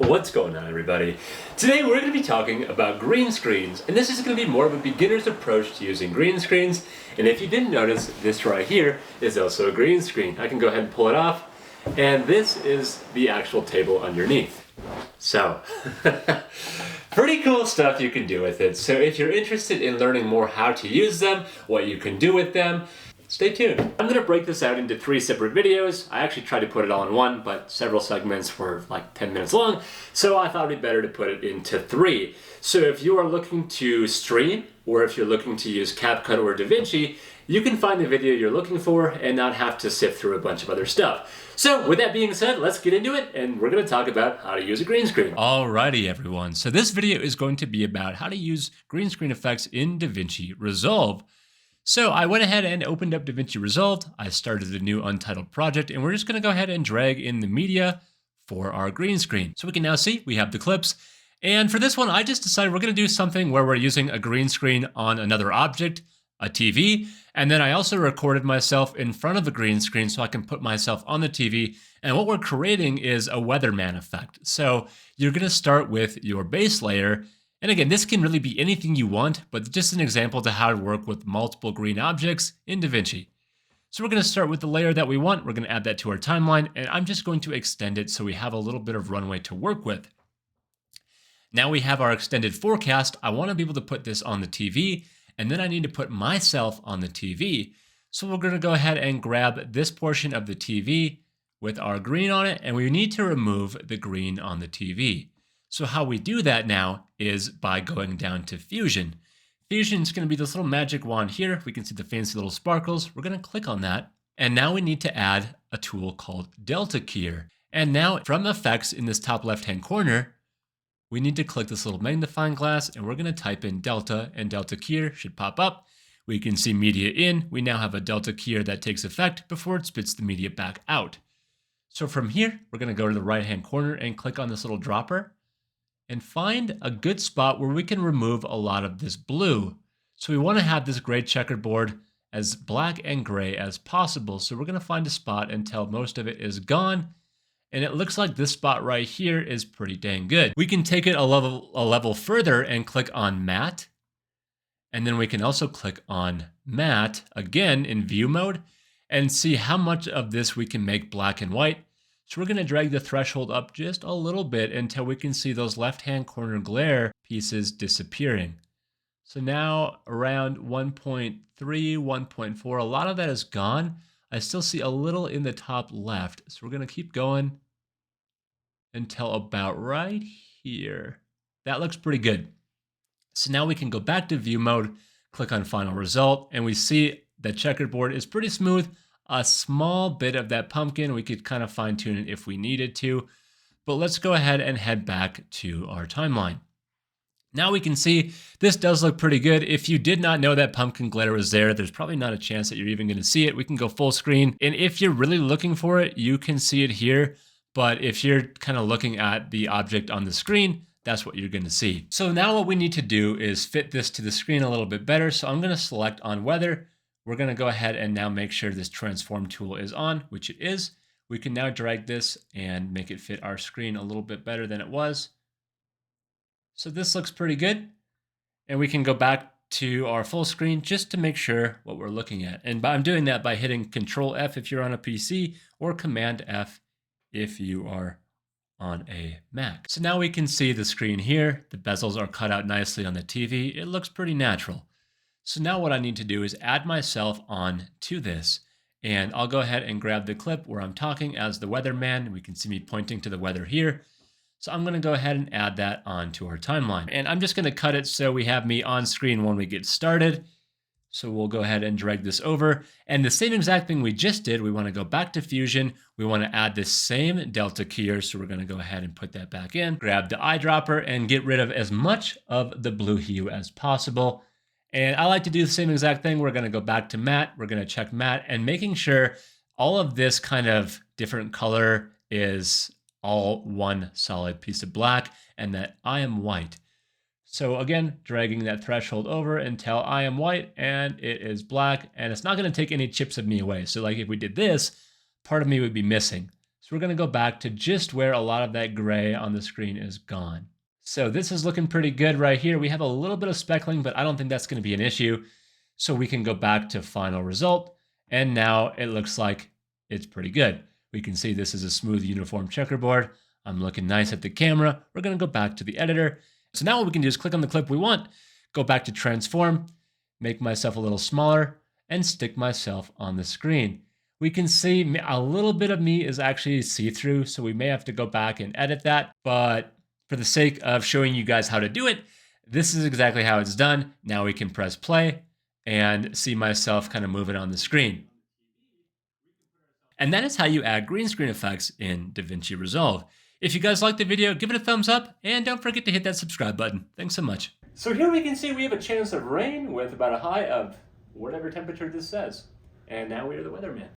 What's going on, everybody? Today we're going to be talking about green screens, and this is going to be more of a beginner's approach to using green screens. And if you didn't notice, this right here is also a green screen. I can go ahead and pull it off, and this is the actual table underneath. So, pretty cool stuff you can do with it. So if you're interested in learning more how to use them, what you can do with them, stay tuned. I'm going to break this out into 3 separate videos. I actually tried to put it all in one, but several segments were like 10 minutes long, so I thought it'd be better to put it into 3. So if you are looking to stream, or if you're looking to use CapCut or DaVinci, you can find the video you're looking for and not have to sift through a bunch of other stuff. So with that being said, let's get into it, and we're going to talk about how to use a green screen. Alrighty everyone, so this video is going to be about how to use green screen effects in DaVinci Resolve. So I went ahead and opened up DaVinci Resolve. I started a new untitled project, and we're just going to go ahead and drag in the media for our green screen. So we can now see we have the clips. And for this one, I just decided we're going to do something where we're using a green screen on another object, a TV. And then I also recorded myself in front of a green screen so I can put myself on the TV. And what we're creating is a weatherman effect. So you're going to start with your base layer. And again, this can really be anything you want, but just an example to how to work with multiple green objects in DaVinci. So we're going to start with the layer that we want. We're going to add that to our timeline, and I'm just going to extend it so we have a little bit of runway to work with. Now we have our extended forecast. I want to be able to put this on the TV, and then I need to put myself on the TV. So we're going to go ahead and grab this portion of the TV with our green on it, and we need to remove the green on the TV. So how we do that now is by going down to Fusion. Fusion is going to be this little magic wand here. We can see the fancy little sparkles. We're going to click on that. And now we need to add a tool called Delta Keyer. And now from Effects in this top left-hand corner, we need to click this little magnifying glass, and we're going to type in Delta, and Delta Keyer should pop up. We can see media in. We now have a Delta Keyer that takes effect before it spits the media back out. So from here, we're going to go to the right-hand corner and click on this little dropper, and find a good spot where we can remove a lot of this blue. So we want to have this gray checkerboard as black and gray as possible. So we're going to find a spot until most of it is gone. And it looks like this spot right here is pretty dang good. We can take it a level further and click on matte. And then we can also click on matte again in view mode and see how much of this we can make black and white. So we're going to drag the threshold up just a little bit until we can see those left-hand corner glare pieces disappearing. So now around 1.3, 1.4, a lot of that is gone. I still see a little in the top left. So we're going to keep going until about right here. That looks pretty good. So now we can go back to view mode, click on final result, and we see the checkerboard is pretty smooth. A small bit of that pumpkin, we could kind of fine tune it if we needed to, but let's go ahead and head back to our timeline. Now we can see this does look pretty good. If you did not know that pumpkin glare was there, there's probably not a chance that you're even going to see it. We can go full screen, and if you're really looking for it, you can see it here, but if you're kind of looking at the object on the screen, that's what you're going to see. So now what we need to do is fit this to the screen a little bit better. So I'm going to select on weather. We're going to go ahead and now make sure this transform tool is on, which it is. We can now drag this and make it fit our screen a little bit better than it was. So this looks pretty good. And we can go back to our full screen just to make sure what we're looking at. And I'm doing that by hitting Control F if you're on a PC or Command F if you are on a Mac. So now we can see the screen here. The bezels are cut out nicely on the TV. It looks pretty natural. So now what I need to do is add myself on to this, and I'll go ahead and grab the clip where I'm talking as the weatherman. We can see me pointing to the weather here. So I'm going to go ahead and add that onto our timeline, and I'm just going to cut it so we have me on screen when we get started. So we'll go ahead and drag this over, and the same exact thing we just did, we want to go back to Fusion. We want to add this same Delta Keyer, so we're going to go ahead and put that back in, grab the eyedropper, and get rid of as much of the blue hue as possible. And I like to do the same exact thing. We're going to go back to matte. We're going to check matte, and making sure all of this kind of different color is all one solid piece of black, and that I am white. So again, dragging that threshold over until I am white and it is black, and it's not going to take any chips of me away. So like if we did this, part of me would be missing. So we're going to go back to just where a lot of that gray on the screen is gone. So this is looking pretty good right here. We have a little bit of speckling, but I don't think that's going to be an issue. So we can go back to final result. And now it looks like it's pretty good. We can see this is a smooth uniform checkerboard. I'm looking nice at the camera. We're going to go back to the editor. So now what we can do is click on the clip we want, go back to transform, make myself a little smaller, and stick myself on the screen. We can see a little bit of me is actually see-through, so we may have to go back and edit that. But for the sake of showing you guys how to do it, this is exactly how it's done. Now we can press play and see myself kind of moving on the screen. And that is how you add green screen effects in DaVinci Resolve. If you guys liked the video, give it a thumbs up, and don't forget to hit that subscribe button. Thanks so much. So here we can see we have a chance of rain with about a high of whatever temperature this says. And now we are the weatherman.